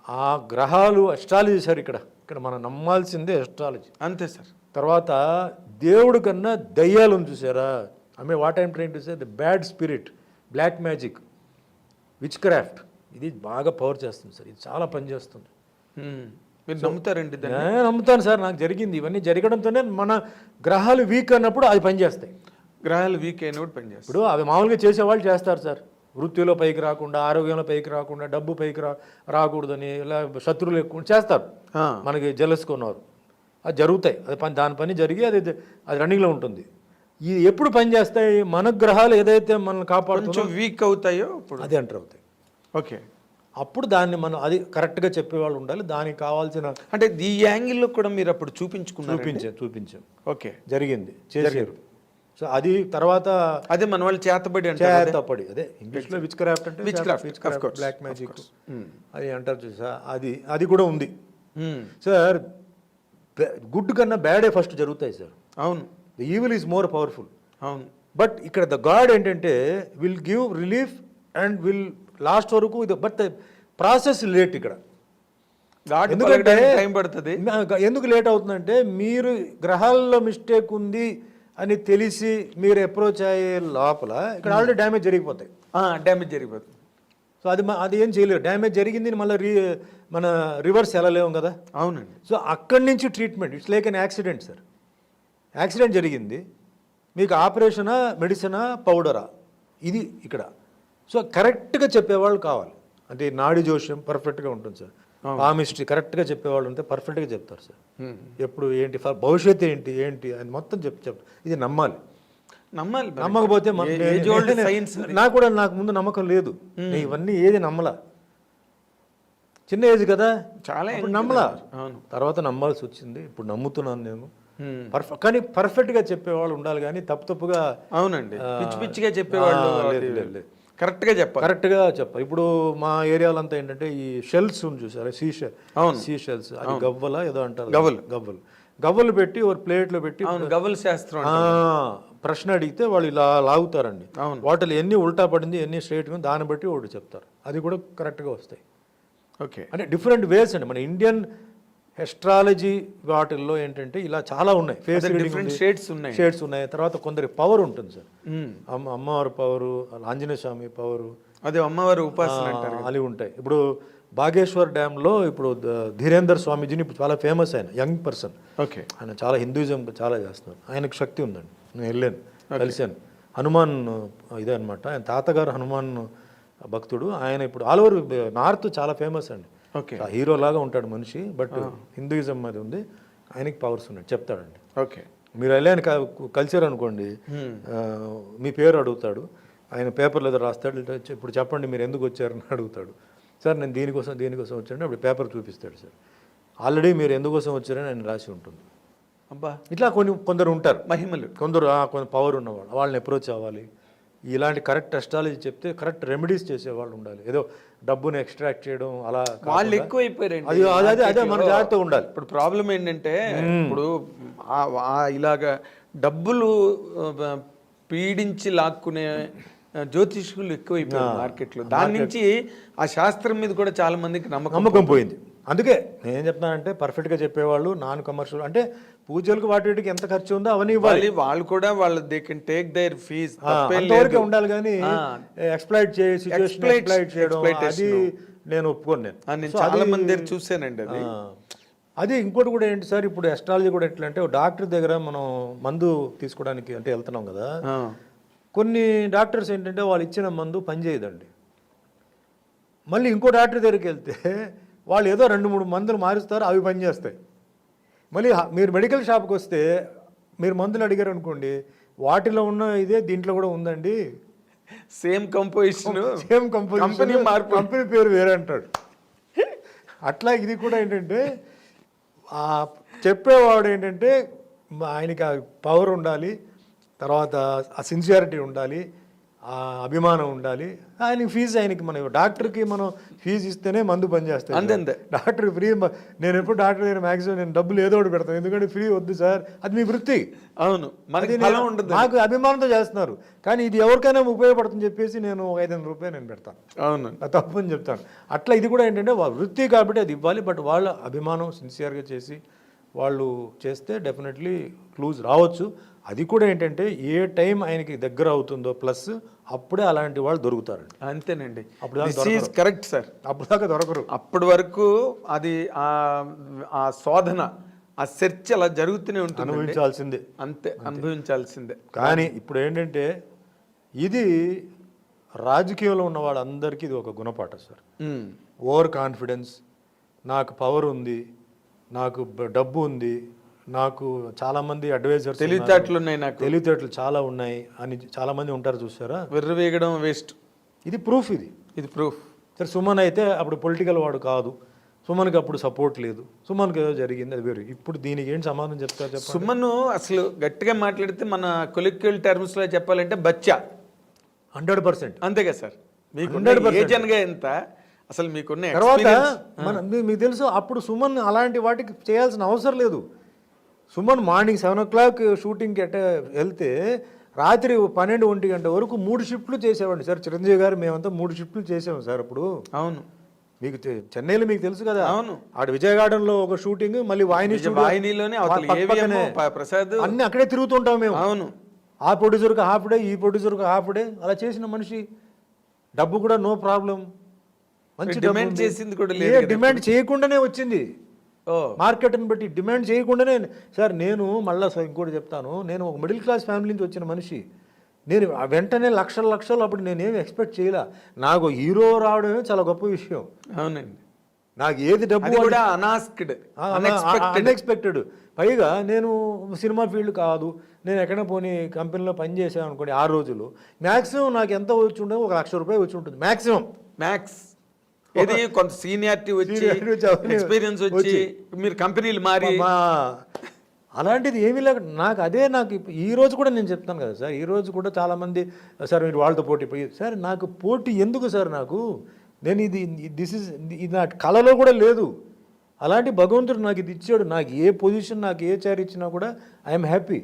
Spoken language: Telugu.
ఆ గ్రహాలు అస్ట్రాలజీ సార్. ఇక్కడ మనం నమ్మాల్సిందే అస్ట్రాలజీ. అంతే సార్. తర్వాత దేవుడి కన్నా దయ్యాలను చూసారా? What I'm trying to say, the bad spirit, black magic, witchcraft, ఇది బాగా పవర్ చేస్తుంది సార్. ఇది చాలా పనిచేస్తుంది. మీరు నమ్ముతారండి? నేను నమ్ముతాను సార్. నాకు జరిగింది. ఇవన్నీ జరగడంతోనే మన గ్రహాలు వీక్ అన్నప్పుడు అది పనిచేస్తాయి. గ్రహాలు వీక్ అయినప్పుడు పనిచేస్తాయి. ఇప్పుడు అవి మామూలుగా చేసేవాళ్ళు చేస్తారు సార్. వృత్తిలో పైకి రాకుండా, ఆరోగ్యంలో పైకి రాకుండా, డబ్బు పైకి రాకూడదని, ఇలా శత్రువులు ఎక్కువ చేస్తారు. మనకి జలసుకున్నారు, అది జరుగుతాయి. అది దాని పని జరిగి అది రన్నింగ్లో ఉంటుంది. ఇది ఎప్పుడు పనిచేస్తాయి? మన గ్రహాలు ఏదైతే మనల్ని కాపాడుతుందో వీక్ అవుతాయో అది ఎంటర్ అవుతాయి. ఓకే. అప్పుడు దాన్ని మనం అది కరెక్ట్గా చెప్పేవాళ్ళు ఉండాలి. దానికి కావాల్సిన అంటే ఈ యాంగిల్లో కూడా మీరు అప్పుడు చూపించాం. ఓకే, జరిగింది, చేశారు. సో అది తర్వాత అదే మన వాళ్ళు చేతబడి అదే ఇంగ్లీష్లో విచ్ క్రాఫ్ట్ అంటే బ్లాక్ మ్యాజిక్ అది అంటారు చూసా. అది కూడా ఉంది సార్. గుడ్ కన్నా బ్యాడే ఫస్ట్ జరుగుతాయి సార్. అవును. The evil is more powerful. అవును. బట్ ఇక్కడ ద గాడ్ ఏంటంటే will give relief and will last వరకు ఇది. బట్ ప్రాసెస్ లేట్ ఇక్కడ. ఎందుకంటే టైం పడుతుంది. ఎందుకు లేట్ అవుతుందంటే మీరు గ్రహాల్లో మిస్టేక్ ఉంది అని తెలిసి మీరు అప్రోచ్ అయ్యే లోపల ఇక్కడ ఆల్రెడీ డ్యామేజ్ జరిగిపోతాయి. సో అది ఏం చేయలేరు. డ్యామేజ్ జరిగింది మళ్ళీ మన రివర్స్ వెళ్ళలేము కదా. అవునండి. సో అక్కడి నుంచి treatment, it's like an accident sir. Accident జరిగింది, మీకు ఆపరేషనా, మెడిసినా, పౌడరా, ఇది ఇక్కడ. సో కరెక్ట్గా చెప్పేవాళ్ళు కావాలి. అంటే నాడి జోష్యం పర్ఫెక్ట్గా ఉంటుంది సార్. పామిస్ట్రీ కరెక్ట్గా చెప్పేవాళ్ళు ఉంటే పర్ఫెక్ట్గా చెప్తారు సార్. ఎప్పుడు ఏంటి భవిష్యత్తు ఏంటి అని మొత్తం చెప్తారు. ఇది నమ్మాలి. నమ్మకపోతే నాకు ముందు నమ్మకం లేదు. నేను ఇవన్నీ ఏది నమ్మలా. చిన్న ఏజ్ కదా, చాలా నమ్మలా. తర్వాత నమ్మాల్సి వచ్చింది. ఇప్పుడు నమ్ముతున్నాను నేను. కానీ పర్ఫెక్ట్గా చెప్పేవాళ్ళు ఉండాలి, కానీ తప్పుగా. అవునండి, పిచ్చిగా చెప్పేవాళ్ళు లేదు. కరెక్ట్గా చెప్పాలి. ఇప్పుడు మా ఏరియాలో అంతా ఏంటంటే ఈ షెల్స్ చూసారా, సీ షెల్స్, అది గవ్వల ఏదో అంటారు. గవ్వలు పెట్టి ఒక ప్లేట్లో పెట్టి గవ్వల శాస్త్రం ప్రశ్న అడిగితే వాళ్ళు ఇలా లాగుతారండి. వాటిలో ఎన్ని ఉల్టా పడింది, ఎన్ని స్ట్రైట్ గా, దాన్ని బట్టి ఒకటి చెప్తారు. అది కూడా కరెక్ట్గా వస్తాయి. ఓకే. అంటే డిఫరెంట్ వేస్ అండి. మన ఇండియన్ ఎస్ట్రాలజీ వాటిల్లో ఏంటంటే ఇలా చాలా ఉన్నాయి. షేడ్స్ ఉన్నాయి. తర్వాత కొందరి పవర్ ఉంటుంది సార్. అమ్మవారి పవరు, ఆంజనేయ స్వామి పవరు, అదే అమ్మవారి ఉపాసన అంటారు, అవి ఉంటాయి. ఇప్పుడు బాగేశ్వర్ డ్యామ్లో ఇప్పుడు ధీరేందర్ స్వామీజీని ఇప్పుడు చాలా ఫేమస్ ఆయన యంగ్ పర్సన్. ఓకే. ఆయన చాలా హిందూయిజం చాలా చేస్తున్నారు. ఆయనకు శక్తి ఉందండి. నేను వెళ్ళాను, కలిశాను. హనుమాన్ ఇదే అనమాట. ఆయన తాతగారు హనుమాన్ భక్తుడు. ఆయన ఇప్పుడు ఆల్ ఓవర్ నార్త్ చాలా ఫేమస్ అండి. హీరో లాగా ఉంటాడు మనిషి, బట్ హిందూయిజం అది ఉంది. ఆయనకి పవర్స్ ఉన్నాయి, చెప్తాడండి. ఓకే. మీరు వెళ్ళాను కలిసారు అనుకోండి, మీ పేరు అడుగుతాడు. ఆయన పేపర్లో ఏదో రాస్తాడు. ఇప్పుడు చెప్పండి మీరు ఎందుకు వచ్చారని అడుగుతాడు. సార్ నేను దీనికోసం వచ్చాను. అప్పుడు పేపర్ చూపిస్తాడు సార్. ఆల్రెడీ మీరు ఎందుకోసం వచ్చారని ఆయన రాసి ఉంటుంది. అబ్బా, ఇట్లా కొందరు ఉంటారు మహిమలు, కొందరు పవర్ ఉన్నవాళ్ళు. వాళ్ళని అప్రోచ్ అవ్వాలి. ఇలాంటి కరెక్ట్ అస్ట్రాలజీ చెప్తే కరెక్ట్ రెమెడీస్ చేసేవాళ్ళు ఉండాలి. ఏదో డబ్బుని ఎక్స్ట్రాక్ట్ చేయడం అలా వాళ్ళు ఎక్కువైపోయారండి. అదే మన జాగ్రత్తగా ఉండాలి. ఇప్పుడు ప్రాబ్లం ఏంటంటే ఇప్పుడు ఇలాగా డబ్బులు పీడించి లాక్కునే జ్యోతిష్కులు ఎక్కువైపోయారు మార్కెట్లో. దాని నుంచి ఆ శాస్త్రం మీద కూడా చాలా మందికి నమ్మకం పోయింది. అందుకే నేనేం చెప్తానంటే పర్ఫెక్ట్గా చెప్పేవాళ్ళు, నాన్ కమర్షియల్, అంటే పూజలకు వాటికి ఎంత ఖర్చు ఉందో అవన్నీ ఇవ్వాలి. వాళ్ళు కూడా they can take their fees ఉండాలి. కానీ ఎక్స్ప్లాయిట్ చేయడం అది నేను ఒప్పుకోను. నేను చాలా మంది దగ్గర చూసానండి. అది ఇంకోటి కూడా ఏంటి సార్, ఇప్పుడు ఎస్ట్రాలజీ కూడా ఎట్లా అంటే డాక్టర్ దగ్గర మనం మందు తీసుకోవడానికి అంటే వెళ్తున్నాం కదా, కొన్ని డాక్టర్స్ ఏంటంటే వాళ్ళు ఇచ్చిన మందు పనిచేయదండి. మళ్ళీ ఇంకో డాక్టర్ దగ్గరికి వెళ్తే వాళ్ళు ఏదో 2-3 మందులు మారుస్తారు, అవి పనిచేస్తాయి. మళ్ళీ మీరు మెడికల్ షాప్కి వస్తే మీరు మందులు అడిగారు అనుకోండి, వాటిలో ఉన్న ఇదే దీంట్లో కూడా ఉందండి, సేమ్ కంపోజిషన్, కంపెనీ పేరు వేరే అంటాడు. అట్లా ఇది కూడా ఏంటంటే చెప్పేవాడు ఏంటంటే ఆయనకి ఆ పవర్ ఉండాలి, తర్వాత ఆ సిన్సియారిటీ ఉండాలి, ఆ అభిమానం ఉండాలి. ఆయనకి ఫీజు ఆయనకి మనం డాక్టర్కి మనం ఫీజు ఇస్తేనే మందు పనిచేస్తాయి. అంతే. Doctor free. నేను ఎప్పుడు డాక్టర్ దగ్గర మ్యాక్సిమం నేను డబ్బులు ఏదో ఒకటి పెడతాను, ఎందుకంటే ఫ్రీ వద్దు సార్, అది మీ వృత్తి. అవును, మనకి ఫలం ఉంటుంది. నాకు అభిమానంతో చేస్తున్నారు, కానీ ఇది ఎవరికైనా ఉపయోగపడుతుందని చెప్పేసి నేను 500 రూపాయలు నేను పెడతాను. అవును, అది తప్పు అని చెప్తాను. అట్లా ఇది కూడా ఏంటంటే వాళ్ళ వృత్తి కాబట్టి అది ఇవ్వాలి. బట్ వాళ్ళ అభిమానం సిన్సియర్గా చేసి వాళ్ళు చేస్తే డెఫినెట్లీ క్లూజ్ రావచ్చు. అది కూడా ఏంటంటే ఏ టైం ఆయనకి దగ్గర అవుతుందో ప్లస్ అప్పుడే అలాంటి వాళ్ళు దొరుకుతారండి. అంతేనండి, అప్పుడు కరెక్ట్ సార్. అప్పుడు దాకా దొరకరు. అప్పటి వరకు అది ఆ శోధన, ఆ సెర్చ్ అలా జరుగుతూనే ఉంటుంది, అనుభవించాల్సిందే. అంతే, అనుభవించాల్సిందే. కానీ ఇప్పుడు ఏంటంటే ఇది రాజకీయంలో ఉన్న వాళ్ళందరికీ ఇది ఒక గుణపాఠం సార్. ఓవర్ కాన్ఫిడెన్స్, నాకు పవర్ ఉంది, నాకు డబ్బు ఉంది, నాకు చాలామంది అడ్వైజర్స్, తెలివితేటలు ఉన్నాయి, నాకు తెలివితేటలు చాలా ఉన్నాయి అని చాలామంది ఉంటారు చూసారా. విర్రవేగడం వేస్ట్. ఇది ప్రూఫ్. ఇది ప్రూఫ్. సరే, సుమన్ అయితే అప్పుడు పొలిటికల్ వాడు కాదు, సుమన్కి అప్పుడు సపోర్ట్ లేదు, సుమన్కి ఏదో జరిగింది, అది వేరు. ఇప్పుడు దీనికి ఏంటి సమాధానం చెప్తారు చెప్పండి. సుమన్ అసలు గట్టిగా మాట్లాడితే మన కొలిక్యువల్ టర్మ్స్లో చెప్పాలంటే బచ్చా 100%. అంతే కదా సార్. మీకు 100% ఏజెన్గా ఎంత అసలు మీకున్న తర్వాత మీకు తెలుసు అప్పుడు సుమన్ అలాంటి వాటికి చేయాల్సిన అవసరం లేదు. సుమన్ మార్నింగ్ 7 o'clock షూటింగ్కి వెళ్తే రాత్రి 12-1 గంట వరకు 3 షిఫ్ట్లు చేసేవాడిని సార్. చిరంజీవి గారు మేమంతా 3 షిఫ్ట్లు చేసాము సార్ అప్పుడు. అవును, మీకు చెన్నైలో మీకు తెలుసు కదా. అవును, ఆడ విజయ గార్డెన్ లో ఒక షూటింగ్, మళ్ళీ వాహినిలోనే ప్రసాద్ అన్ని అక్కడే తిరుగుతుంటాం మేము. అవును, ఆ ప్రొడ్యూసర్కి హాఫ్ డే, ఈ ప్రొడ్యూసర్కి హాఫ్ డే, అలా చేసిన మనిషి. డబ్బు కూడా నో ప్రాబ్లం, మంచి డిమాండ్ చేసింది కూడా లేదు, డిమాండ్ చేయకుండానే వచ్చింది. మార్కెట్ని బట్టి డిమాండ్ చేయకుండానే. సార్ నేను మళ్ళీ ఇంకోటి చెప్తాను, నేను ఒక మిడిల్ క్లాస్ ఫ్యామిలీ నుంచి వచ్చిన మనిషి. నేను వెంటనే లక్షలు అప్పుడు నేనేమి ఎక్స్పెక్ట్ చేయలే. నాకు హీరో రావడమే చాలా గొప్ప విషయం. అవునండి, నాకు ఏది డబ్బు కూడా అన్ఎక్స్పెక్టెడ్. పైగా నేను సినిమా ఫీల్డ్ కాదు, నేను ఎక్కడ పోనీ కంపెనీలో పనిచేసాను అనుకోండి 6 రోజులు, మ్యాక్సిమం నాకు ఎంత వచ్చి ఉండదు, 1 లక్ష రూపాయలు వచ్చి ఉంటుంది మ్యాక్సిమం. ఇది కొంత సీనియారిటీ వచ్చి, ఎక్స్పీరియన్స్ వచ్చి, మీరు కంపెనీలు మారి, అలాంటిది ఏమీ లేక నాకు ఈ రోజు కూడా నేను చెప్తాను కదా సార్, ఈ రోజు కూడా చాలామంది సార్ మీరు వాళ్ళతో పోటీ పోయి, సార్ నాకు పోటీ ఎందుకు సార్, నాకు నేను ఇది నా కళలో కూడా లేదు. అలాంటి భగవంతుడు నాకు ఇది ఇచ్చాడు. నాకు ఏ పొజిషన్, నాకు ఏ చైర్ ఇచ్చినా కూడా ఐఎమ్ హ్యాపీ.